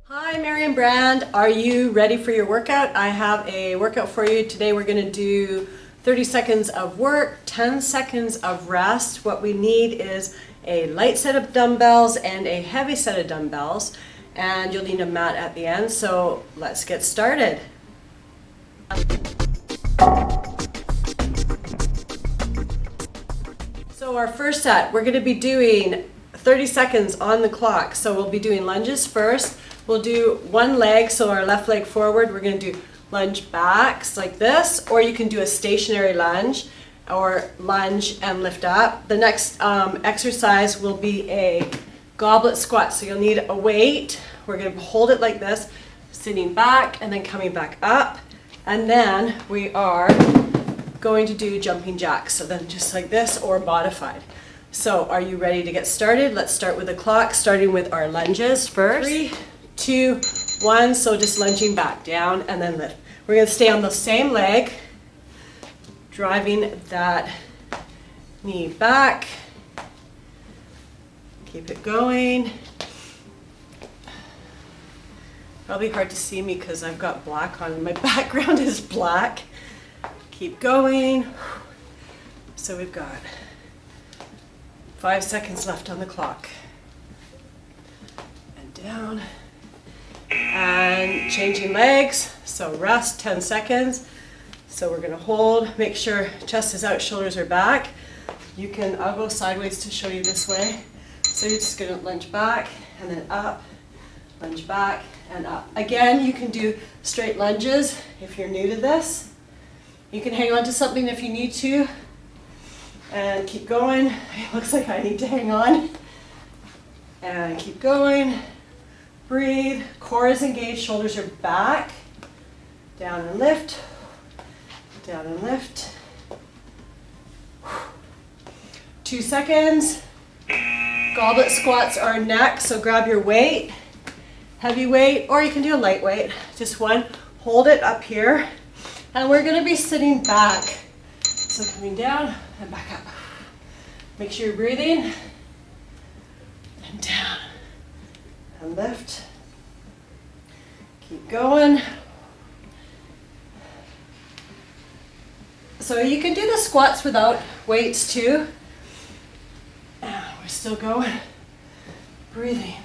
Hi, Marion Brand. Are you ready for your workout? I have a workout for you. Today we're going to do 30 seconds of work, 10 seconds of rest. What we need is a light set of dumbbells and a heavy set of dumbbells, and you'll need a mat at the end. So let's get started. So our first set, we're going to be doing 30 seconds on the clock. So we'll be doing lunges first. We'll do one leg, so our left leg forward. We're going to do lunge backs like this, or you can do a stationary lunge or lunge and lift up. The next exercise will be a goblet squat. So you'll need a weight. We're going to hold it like this, sitting back and then coming back up. And then we are going to do jumping jacks. So then just like this or modified. So are you ready to get started? Let's start with the clock, starting with our lunges first. 3, 2, 1, so just lunging back, down and then lift. We're going to stay on the same leg, driving that knee back. Keep it going. Probably hard to see me because I've got black on and my background is black. Keep going. So we've got 5 seconds left on the clock. And down. And changing legs, so rest 10 seconds. So we're going to hold, make sure chest is out, shoulders are back. I'll go sideways to show you this way. So you're just going to lunge back and then up, lunge back and up. Again, you can do straight lunges if you're new to this. You can hang on to something if you need to and keep going. It looks like I need to hang on. And keep going. Breathe, core is engaged, shoulders are back, down and lift, down and lift. 2 seconds. Goblet squats are next, so grab your weight, heavy weight, or you can do a light weight, just one. Hold it up here, and we're going to be sitting back. So coming down and back up. Make sure you're breathing, and down. And lift. Keep going. So you can do the squats without weights too. And we're still going. Breathing.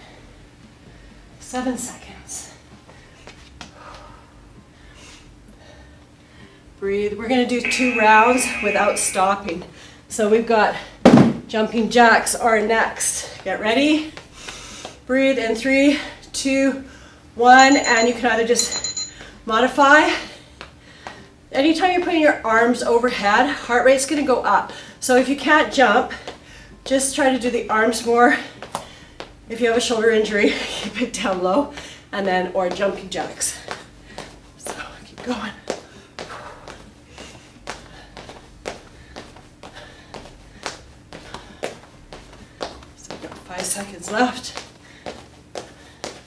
7 seconds. Breathe. We're going to do 2 rounds without stopping. So we've got jumping jacks are next. Get ready. Breathe in 3, 2, 1, and you can either just modify. Anytime you're putting your arms overhead, heart rate's going to go up. So if you can't jump, just try to do the arms more. If you have a shoulder injury, keep it down low, and then or jumping jacks. So keep going. So we've got 5 seconds left.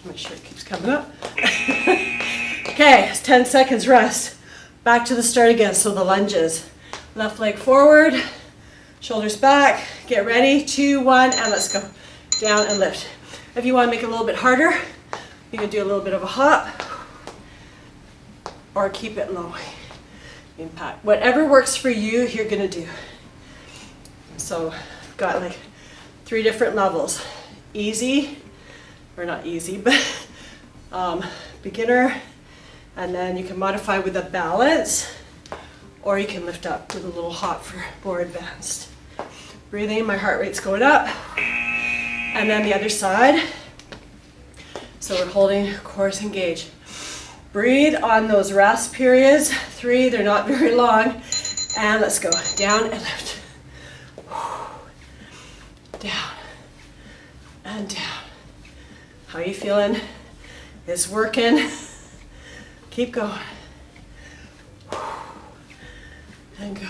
My shirt keeps coming up. Okay, it's 10 seconds rest. Back to the start again, so the lunges. Left leg forward, shoulders back, get ready, 2, 1, and let's go. Down and lift. If you want to make it a little bit harder, you can do a little bit of a hop, or keep it low. Impact. Whatever works for you, you're gonna do. So, I've got like 3 different levels. Easy, or not easy, but beginner, and then you can modify with a balance, or you can lift up with a little hop for more advanced. Breathing, my heart rate's going up, and then the other side. So we're holding, core is engaged. Breathe on those rest periods, 3, they're not very long, and let's go, down and lift. Down, and down. How are you feeling? It's working. Keep going. And go.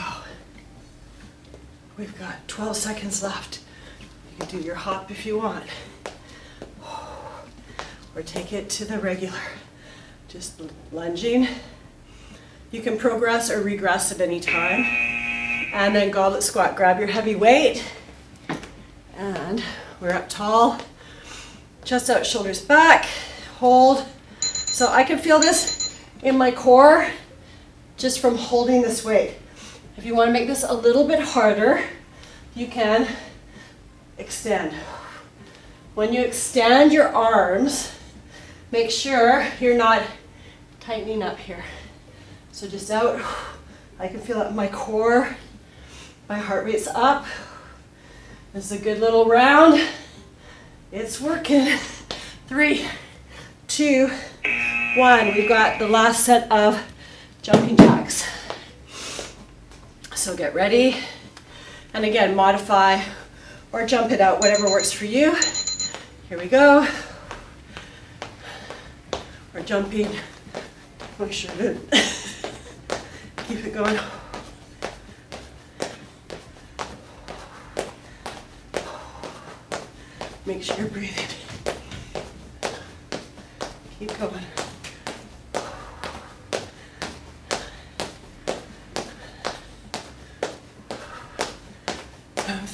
We've got 12 seconds left. You can do your hop if you want. Or take it to the regular. Just lunging. You can progress or regress at any time. And then goblet squat. Grab your heavy weight. And we're up tall. Chest out, shoulders back. hold. So I can feel this in my core just from holding this weight. If you want to make this a little bit harder, you can extend. When you extend your arms, make sure you're not tightening up here. So just out. I can feel it in my core. My heart rate's up. This is a good little round. It's working. 3, 2, 1. We've got the last set of jumping jacks. So get ready. And again, modify or jump it out, whatever works for you. Here we go. We're jumping. Make sure to keep it going. Make sure you're breathing. Keep going.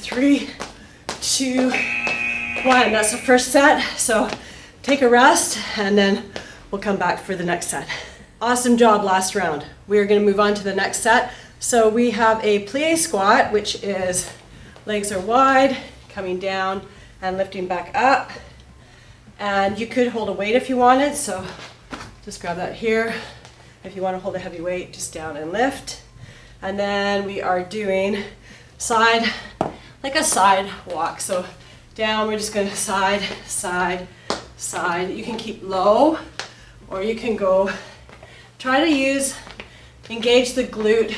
3, 2, 1. That's the first set. So take a rest and then we'll come back for the next set. Awesome job last round. We're going to move on to the next set. So we have a plie squat, which is legs are wide, coming down and lifting back up. And you could hold a weight if you wanted. So just grab that here. If you want to hold a heavy weight, just down and lift. And then we are doing side, like a side walk. So down, we're just going to side, side, side. You can keep low or you can go, try to engage the glute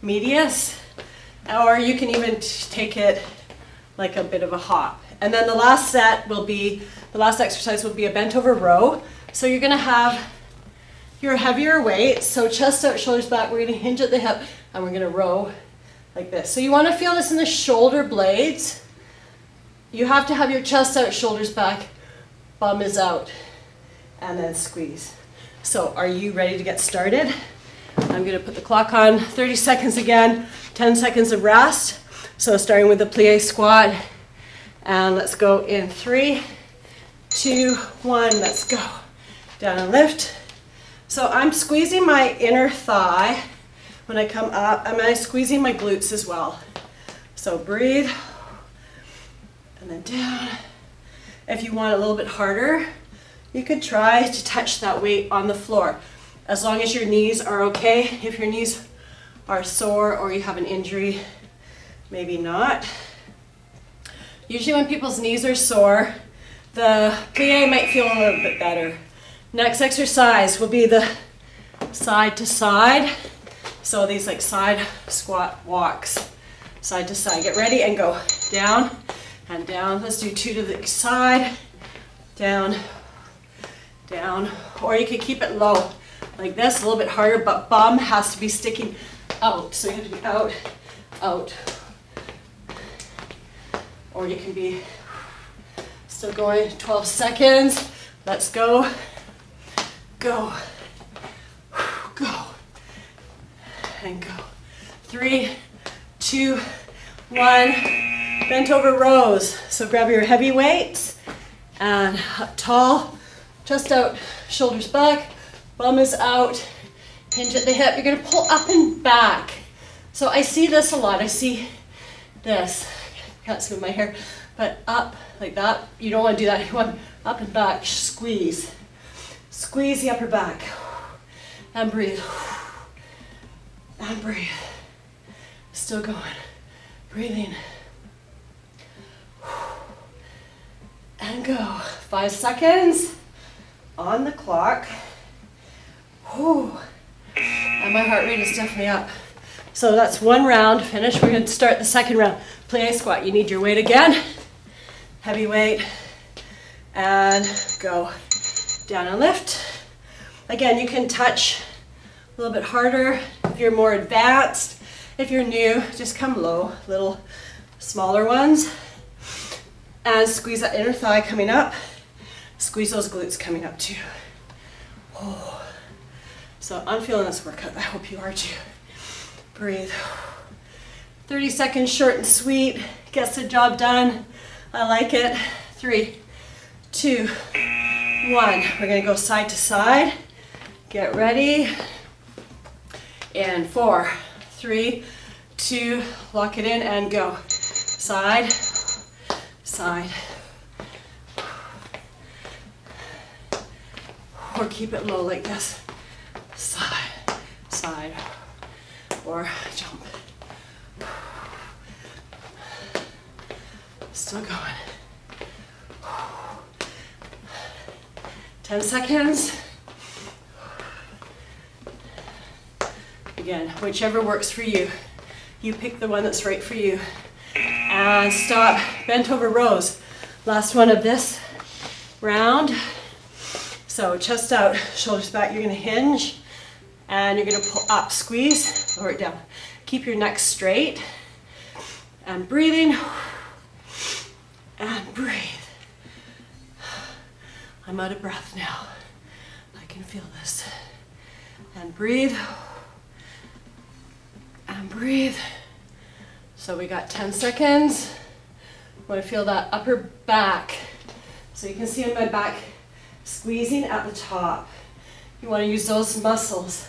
medius, or you can even take it like a bit of a hop. And then the last exercise will be a bent over row. So you're going to have your heavier weight. So chest out, shoulders back. We're going to hinge at the hip and we're going to row like this. So you want to feel this in the shoulder blades. You have to have your chest out, shoulders back, bum is out, and then squeeze. So are you ready to get started? I'm going to put the clock on, 30 seconds again, 10 seconds of rest. So starting with the plie squat, and let's go in 3, 2, 1, let's go. Down and lift. So I'm squeezing my inner thigh when I come up, and I'm squeezing my glutes as well. So breathe, and then down. If you want a little bit harder, you could try to touch that weight on the floor, as long as your knees are okay. If your knees are sore or you have an injury, maybe not. Usually when people's knees are sore, the plie might feel a little bit better. Next exercise will be the side to side. So these like side squat walks, side to side. Get ready and go down and down. Let's do 2 to the side, down, down. Or you can keep it low like this, a little bit harder, but bum has to be sticking out. So you have to be out, out. Or you can be still going, 12 seconds. Let's go, go, go, and go. 3, 2, 1. Bent over rows. So grab your heavy weights and up tall, chest out, shoulders back, bum is out, hinge at the hip. You're going to pull up and back. So I see this a lot. I see this. Can't see with my hair, but up like that. You don't want to do that. You want up and back, squeeze. Squeeze the upper back. And breathe. And breathe. Still going. Breathing. And go. 5 seconds on the clock. And my heart rate is definitely up. So that's one round finished. We're going to start the second round. Plie squat. You need your weight again. Heavy weight. And go. Down and lift. Again, you can touch a little bit harder if you're more advanced. If you're new, just come low, little smaller ones. And squeeze that inner thigh coming up. Squeeze those glutes coming up too. Oh. So I'm feeling this workout. I hope you are too. Breathe. 30 seconds, short and sweet. Gets the job done. I like it. 3, 2, 1. We're going to go side to side. Get ready. In 4, 3, 2, lock it in and go. Side, side. Or keep it low like this. Side, side. Or jump. Still going. 10 seconds. Again, whichever works for you. You pick the one that's right for you. And stop. Bent over rows. Last one of this round. So chest out, shoulders back. You're going to hinge. And you're going to pull up, squeeze, lower it down. Keep your neck straight. And breathing. And breathe. I'm out of breath now. I can feel this. And breathe. And breathe. So we got 10 seconds. I want to feel that upper back. So you can see on my back squeezing at the top. You want to use those muscles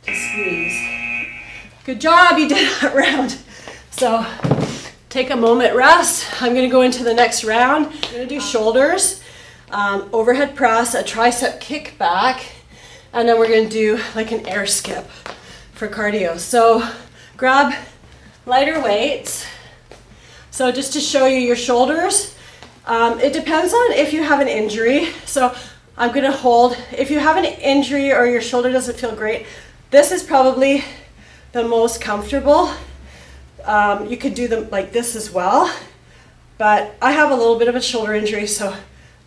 to squeeze. Good job, you did that round. So take a moment, rest. I'm going to go into the next round. I'm going to do shoulders, overhead press, a tricep kickback, and then we're going to do like an air skip for cardio. So grab lighter weights. So just to show you your shoulders, it depends on if you have an injury. So I'm going to hold. If you have an injury or your shoulder doesn't feel great, this is probably the most comfortable. You could do them like this as well, but I have a little bit of a shoulder injury, so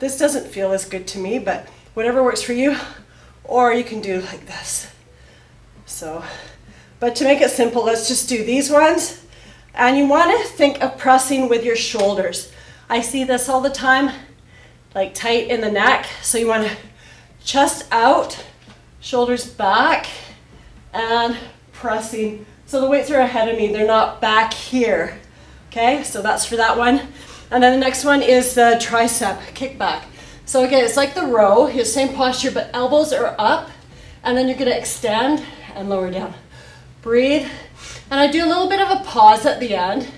this doesn't feel as good to me, but whatever works for you, or you can do like this. So, but to make it simple, let's just do these ones, and you want to think of pressing with your shoulders. I see this all the time, like tight in the neck, so you want to chest out, shoulders back, and pressing. So the weights are ahead of me, they're not back here. Okay, so that's for that one. And then the next one is the tricep kickback. So again, it's like the row, your same posture, but elbows are up, and then you're gonna extend and lower down. Breathe, and I do a little bit of a pause at the end,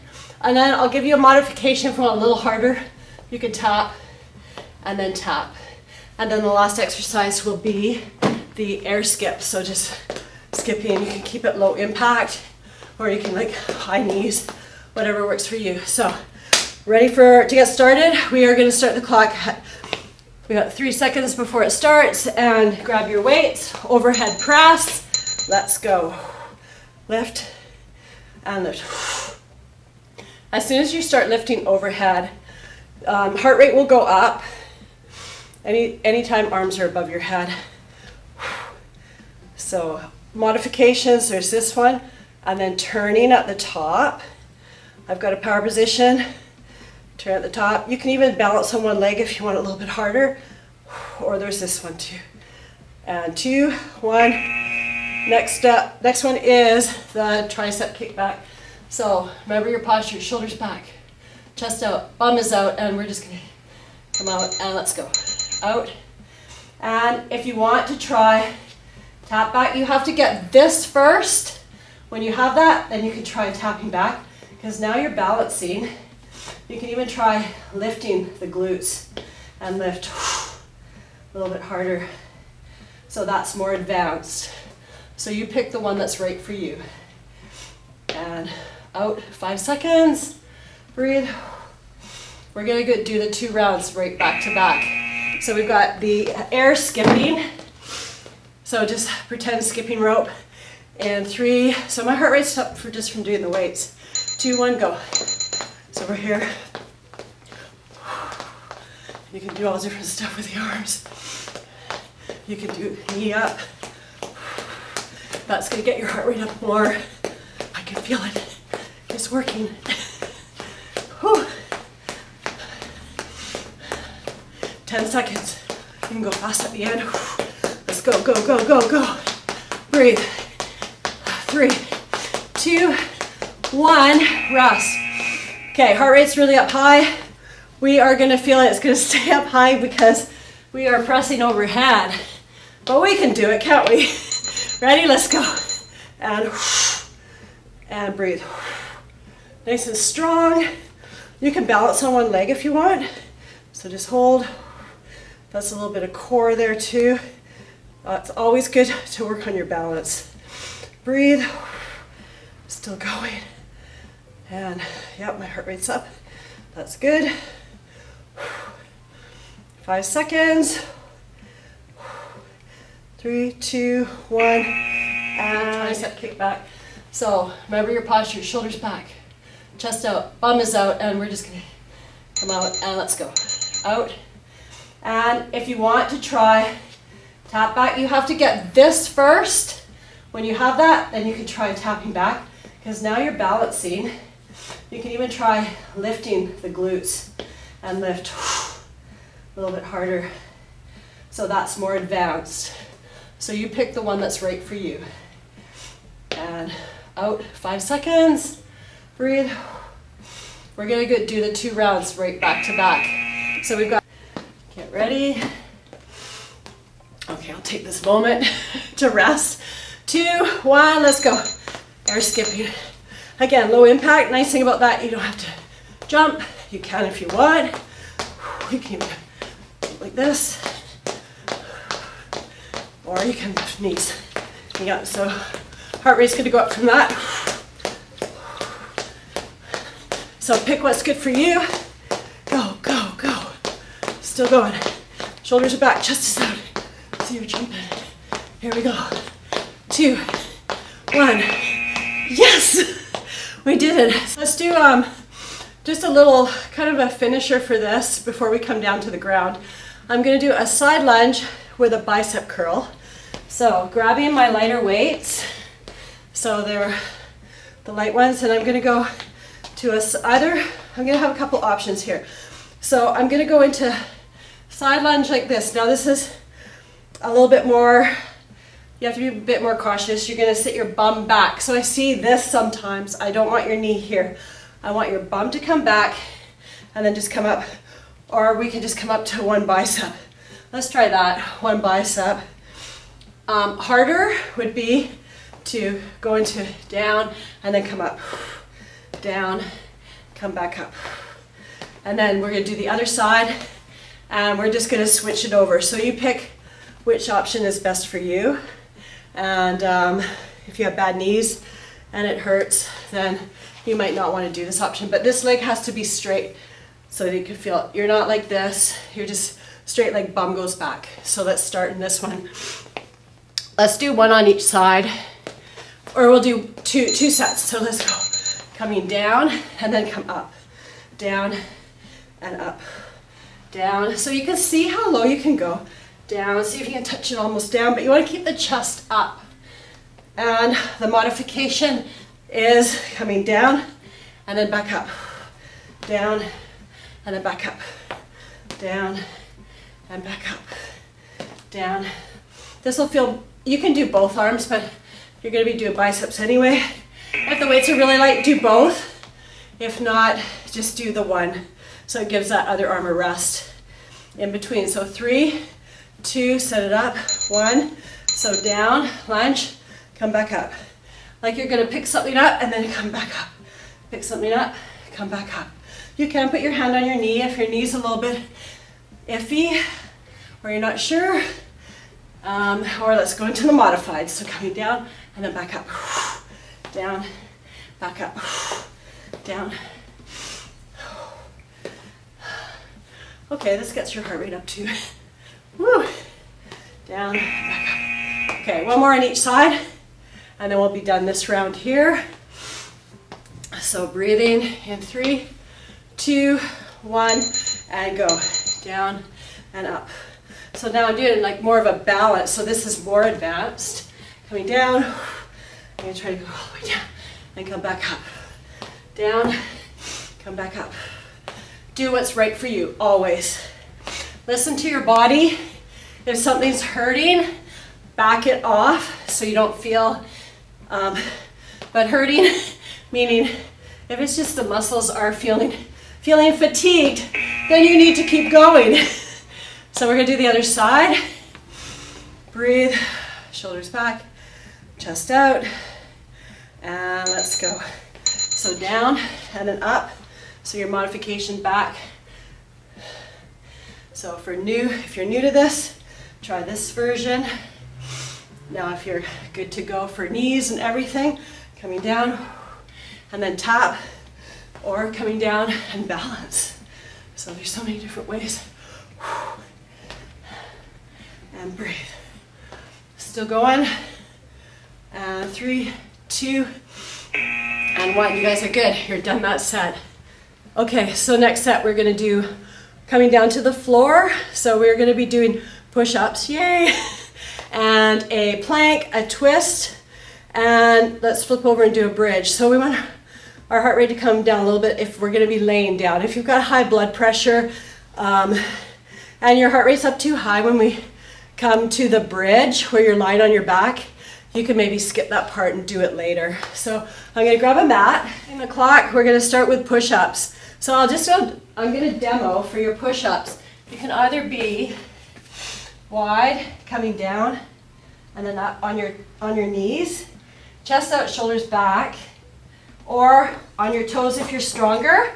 and then I'll give you a modification for a little harder. You can tap, and then tap. And then the last exercise will be the air skip. So just skipping, you can keep it low impact, or you can like high knees, whatever works for you. So ready to get started? We are going to start the clock. We got 3 seconds before it starts, and grab your weights, overhead press. Let's go. Lift and lift. As soon as you start lifting overhead, heart rate will go up. Anytime arms are above your head. So modifications, there's this one, and then turning at the top. I've got a power position, turn at the top. You can even balance on one leg if you want it a little bit harder, or there's this one too. And 2, 1, next one is the tricep kickback. So remember your posture, shoulders back, chest out, bum is out, and we're just gonna come out and let's go. Out. And if you want to try tap back, you have to get this first. When you have that, then you can try tapping back, because now you're balancing. You can even try lifting the glutes and lift a little bit harder. So that's more advanced. So you pick the one that's right for you. And out, 5 seconds. Breathe. We're gonna do the 2 rounds right back to back. So we've got the air skipping. So just pretend skipping rope. And 3, so my heart rate's up for just from doing the weights. 2, 1, go. So we're here. You can do all different stuff with the arms. You can do knee up. That's gonna get your heart rate up more. I can feel it. It's working. Whew. 10 seconds. You can go fast at the end. Let's go, go, go, go, go. Breathe. 3, 2, 1, rest. Okay, heart rate's really up high. We are gonna feel it. It's gonna stay up high because we are pressing overhead. But we can do it, can't we? Ready? Let's go. And breathe. Nice and strong. You can balance on one leg if you want. So just hold. That's a little bit of core there too. It's always good to work on your balance. Breathe. Still going. And yep, my heart rate's up. That's good. 5 seconds. 3, 2, 1. And tricep kickback. So remember your posture, shoulders back, chest out, bum is out, and we're just gonna come out and let's go. Out. And if you want to try tap back, you have to get this first. When you have that, then you can try tapping back, because now you're balancing. You can even try lifting the glutes and lift a little bit harder. So that's more advanced. So you pick the one that's right for you. And out, 5 seconds. Breathe. We're gonna do the 2 rounds right back to back. So we've got, get ready. Okay, I'll take this moment to rest. 2, 1, let's go. Air skipping. Again, low impact. Nice thing about that, you don't have to jump. You can if you want. You can go like this. Or you can lift knees. Yeah, so heart rate's gonna go up from that. So pick what's good for you. Go, go, go. Still going. Shoulders are back, chest is out. So you're jumping. Here we go. 2, 1. Yes! We did it. Let's do just a little kind of a finisher for this before we come down to the ground. I'm gonna do a side lunge with a bicep curl. So grabbing my lighter weights. So they're the light ones, and I'm gonna go to I'm gonna have a couple options here. So I'm gonna go into side lunge like this. Now this is a little bit more, you have to be a bit more cautious. You're gonna sit your bum back. So I see this sometimes. I don't want your knee here. I want your bum to come back and then just come up, or we can just come up to one bicep. Let's try that, one bicep. Harder would be to go into down and then come up, down, come back up. And then we're gonna do the other side, and we're just gonna switch it over. So you pick which option is best for you. And if you have bad knees and it hurts, then you might not want to do this option. But this leg has to be straight so that you can feel it. You're not like this, you're just straight leg, bum goes back. So let's start in this one. Let's do one on each side, or we'll do two sets. So let's go. Coming down and then come up. Down and up. Down. So you can see how low you can go. Down, see if you can touch it almost down, but you want to keep the chest up. And the modification is coming down and then back up. Down and then back up. Down and back up. Down. This will feel, you can do both arms, but you're going to be doing biceps anyway. If the weights are really light, do both. If not, just do the one. So it gives that other arm a rest in between. So 3, 2, set it up, 1, so down, lunge, come back up. Like you're gonna pick something up and then come back up. Pick something up, come back up. You can put your hand on your knee if your knee's a little bit iffy or you're not sure. Or let's go into the modified. So coming down and then back up. Down, back up, down. Okay, this gets your heart rate up too. Woo. Down, back up. Okay, one more on each side, and then we'll be done this round here. So breathing in 3, 2, 1, and go. Down and up. So now I'm doing like more of a balance, so this is more advanced. Coming down, I'm gonna try to go all the way down, and come back up. Down, come back up. Do what's right for you, always. Listen to your body. If something's hurting, back it off so you don't feel, but hurting, meaning if it's just the muscles are feeling fatigued, then you need to keep going. So we're gonna do the other side. Breathe, shoulders back, chest out, and let's go. So down and then up. So your modification back. So if you're new to this, try this version. Now if you're good to go for knees and everything, coming down and then tap, or coming down and balance. So there's so many different ways. And breathe. Still going. And 3, 2, and 1. You guys are good. You're done that set. Okay, so next set we're gonna do coming down to the floor. So we're gonna be doing push-ups, yay! And a plank, a twist, and let's flip over and do a bridge. So we want our heart rate to come down a little bit if we're gonna be laying down. If you've got high blood pressure and your heart rate's up too high when we come to the bridge where you're lying on your back, you can maybe skip that part and do it later. So I'm gonna grab a mat. In the clock, we're gonna start with push-ups. So I'm gonna demo for your push-ups. You can either be wide, coming down, and then up on your knees, chest out, shoulders back, or on your toes if you're stronger,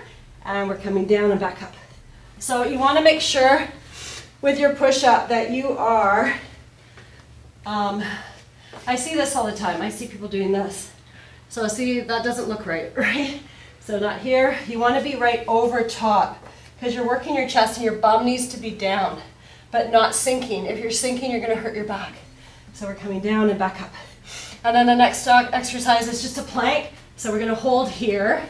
and we're coming down and back up. So you wanna make sure with your push-up that you are, I see this all the time. I see people doing this. So see, that doesn't look right, right? So not here. You want to be right over top because you're working your chest and your bum needs to be down, but not sinking. If you're sinking, you're going to hurt your back. So we're coming down and back up. And then the next exercise is just a plank. So we're going to hold here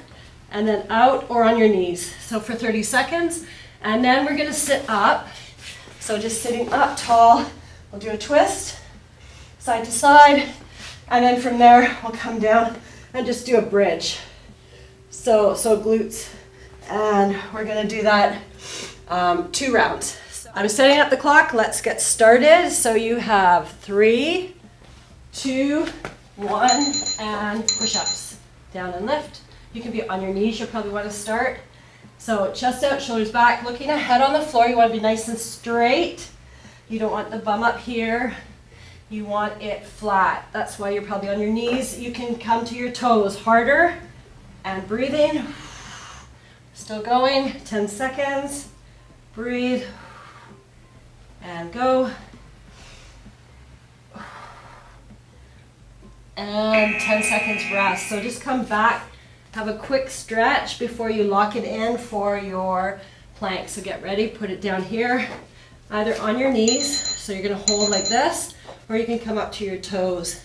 and then out or on your knees. So for 30 seconds. And then we're going to sit up. So just sitting up tall. We'll do a twist, side to side. And then from there, we'll come down and just do a bridge. So glutes, and we're gonna do that 2 rounds. I'm setting up the clock, let's get started. So you have 3, 2, 1, and push-ups. Down and lift. You can be on your knees, you'll probably wanna start. So chest out, shoulders back, looking ahead on the floor. You wanna be nice and straight. You don't want the bum up here. You want it flat. That's why you're probably on your knees. You can come to your toes harder. And breathing, still going, 10 seconds, breathe, and go, and 10 seconds rest. So just come back, have a quick stretch before you lock it in for your plank. So get ready, put it down here, either on your knees, so you're gonna hold like this, or you can come up to your toes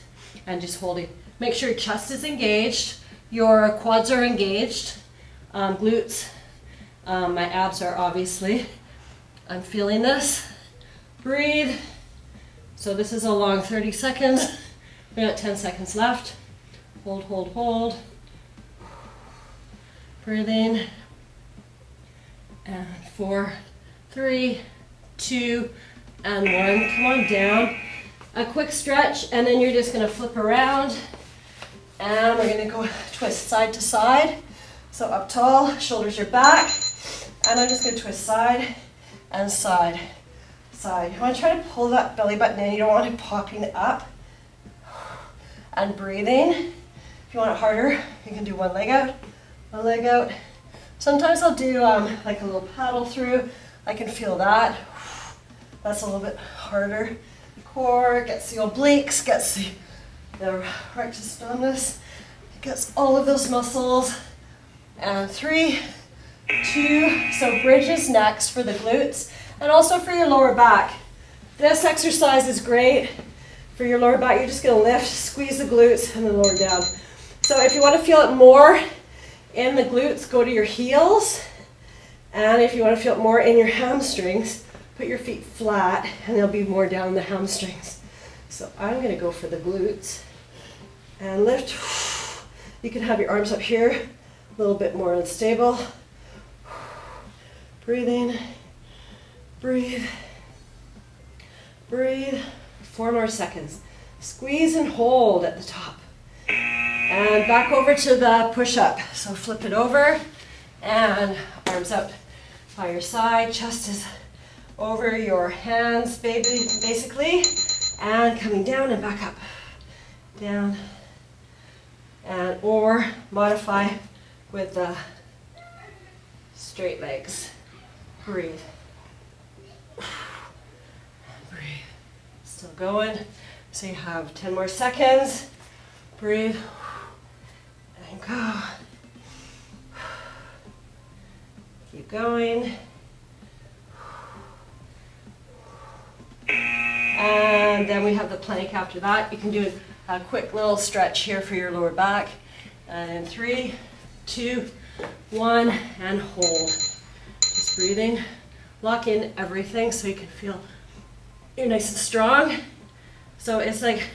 and just hold it. Make sure your chest is engaged. Your quads are engaged, glutes, my abs are obviously. I'm feeling this. Breathe. So this is a long 30 seconds. We got 10 seconds left. Hold, hold, hold. Breathing. And 4, 3, 2, and 1. Come on down. A quick stretch, and then you're just gonna flip around. And we're gonna go twist side to side. So up tall, shoulders are back. And I'm just gonna twist side and side, side. You wanna try to pull that belly button in. You don't want it popping up. And breathing. If you want it harder, you can do one leg out, one leg out. Sometimes I'll do like a little paddle through. I can feel that. That's a little bit harder. The core gets the obliques, gets the rectus abdominis, gets all of those muscles. And 3, 2, so bridges next for the glutes and also for your lower back. This exercise is great for your lower back. You're just gonna lift, squeeze the glutes and then lower down. So if you wanna feel it more in the glutes, go to your heels. And if you wanna feel it more in your hamstrings, put your feet flat and they'll be more down the hamstrings. So I'm gonna go for the glutes and lift. You can have your arms up here, a little bit more unstable. Breathing, breathe, breathe. 4 more seconds. Squeeze and hold at the top. And back over to the push-up. So flip it over and arms up by your side, chest is over your hands, basically, and coming down and back up. Down, and or modify with the straight legs. Breathe. Breathe. Still going. So you have 10 more seconds. Breathe. And go. Keep going. And then we have the plank after that. You can do a quick little stretch here for your lower back. And in 3, 2, 1, and hold. Just breathing. Lock in everything so you can feel you're nice and strong. So it's like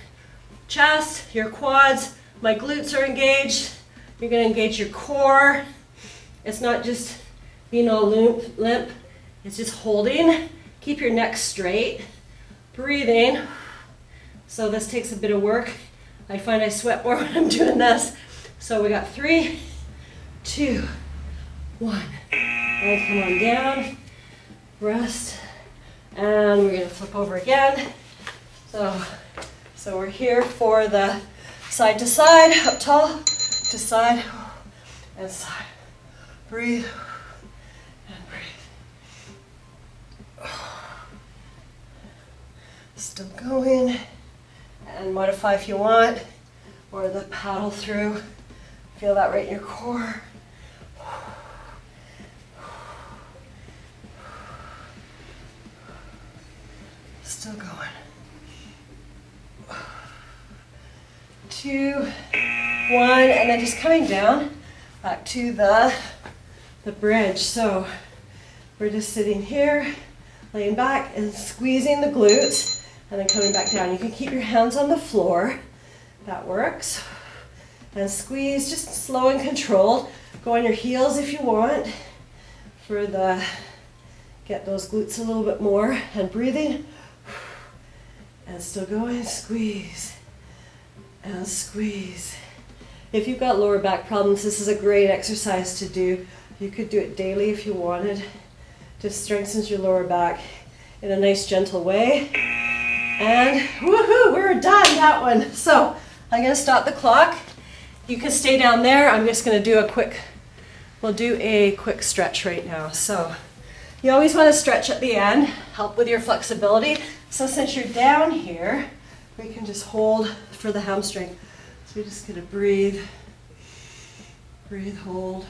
chest, your quads, my glutes are engaged. You're going to engage your core. It's not just being all limp. It's just holding. Keep your neck straight. Breathing. So this takes a bit of work. I find I sweat more when I'm doing this. So we got 3, 2, 1. And come on down. Rest. And we're going to flip over again. So we're here for the side to side, up tall, to side, and side. Breathe. And breathe. Still going. And modify if you want, or the paddle through. Feel that right in your core. Still going. 2, 1, and then just coming down back to the bridge. So we're just sitting here, laying back and squeezing the glutes, and then coming back down. You can keep your hands on the floor. That works. And squeeze, just slow and controlled. Go on your heels if you want for get those glutes a little bit more. And breathing. And still going, squeeze. And squeeze. If you've got lower back problems, this is a great exercise to do. You could do it daily if you wanted. Just strengthens your lower back in a nice gentle way. And woohoo, we're done that one. So I'm going to stop the clock. You can stay down there. I'm just going to do we'll do a quick stretch right now. So you always want to stretch at the end, help with your flexibility. So since you're down here, we can just hold for the hamstring. So we're just going to breathe, hold.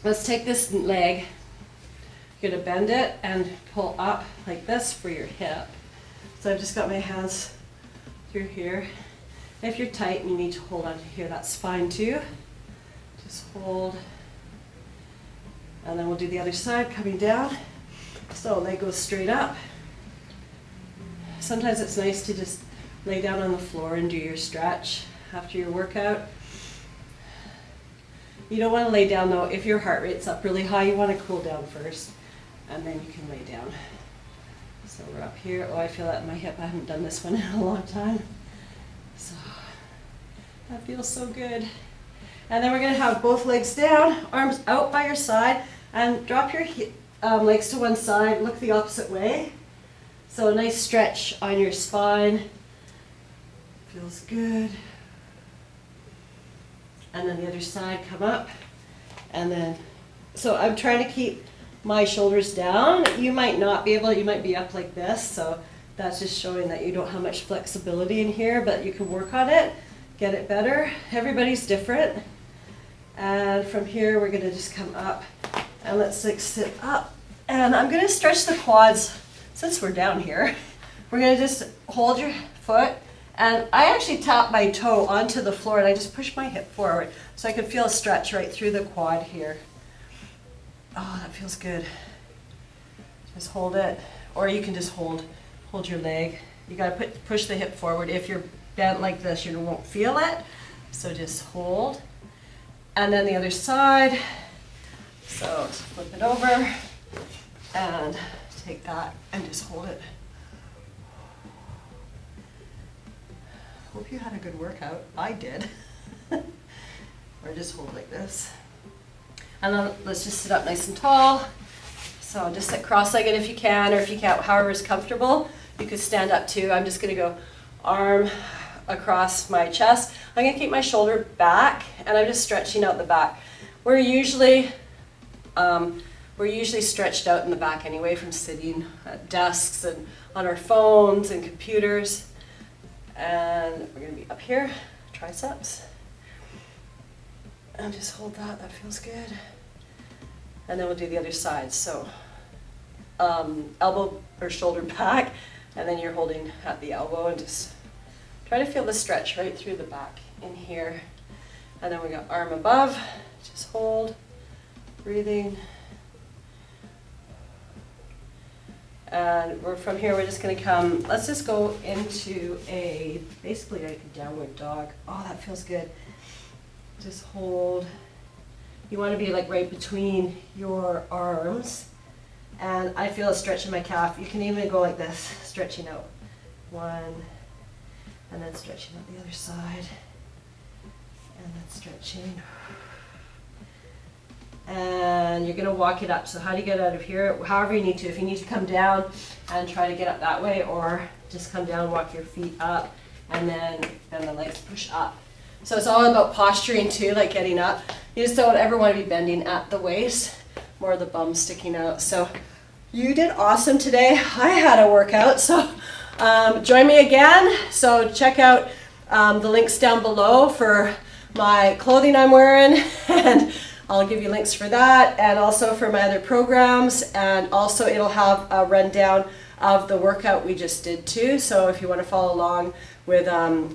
Let's take this leg. You're going to bend it and pull up like this for your hip. So I've just got my hands through here. If you're tight and you need to hold on to here, that's fine too. Just hold. And then we'll do the other side, coming down. So leg goes straight up. Sometimes it's nice to just lay down on the floor and do your stretch after your workout. You don't want to lay down though. If your heart rate's up really high, you want to cool down first, and then you can lay down. So we're up here. Oh, I feel that in my hip. I haven't done this one in a long time. So that feels so good. And then we're going to have both legs down, arms out by your side, and drop your legs to one side. Look the opposite way. So a nice stretch on your spine. Feels good. And then the other side, come up. And then, so I'm trying to keep my shoulders down. You might not be able, you might be up like this, so that's just showing that you don't have much flexibility in here, but you can work on it, get it better. Everybody's different. And from here, we're gonna just come up, and let's like sit up. And I'm gonna stretch the quads, since we're down here. We're gonna just hold your foot, and I actually tap my toe onto the floor, and I just push my hip forward, so I can feel a stretch right through the quad here. Oh, that feels good. Just hold it, or you can just hold your leg. You gotta push the hip forward. If you're bent like this, you won't feel it. So just hold. And then the other side. So just flip it over and take that and just hold it. Hope you had a good workout. I did. Or just hold like this. And then let's just sit up nice and tall. So just sit cross-legged if you can, or if you can't, however is comfortable. You could stand up too. I'm just gonna go arm across my chest. I'm gonna keep my shoulder back, and I'm just stretching out the back. We're usually stretched out in the back anyway from sitting at desks and on our phones and computers. And we're gonna be up here, triceps. And just hold that, that feels good. And then we'll do the other side. So elbow or shoulder back, and then you're holding at the elbow, and just try to feel the stretch right through the back in here. And then we got arm above, just hold, breathing. And from here, we're just gonna come, let's just go into basically like a downward dog. Oh, that feels good. Just hold. You wanna be like right between your arms. And I feel a stretch in my calf. You can even go like this, stretching out. One, and then stretching out the other side. And then stretching. And you're gonna walk it up. So how do you get out of here? However you need to. If you need to come down and try to get up that way, or just come down, walk your feet up, and then bend the legs, push up. So it's all about posturing too, like getting up. You just don't ever want to be bending at the waist, more of the bum sticking out. So you did awesome today. I had a workout, so join me again. So check out the links down below for my clothing I'm wearing, and I'll give you links for that, and also for my other programs, and also it'll have a rundown of the workout we just did too. So if you want to follow along with,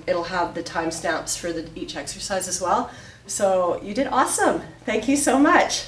it'll have the timestamps for each exercise as well. So you did awesome. Thank you so much.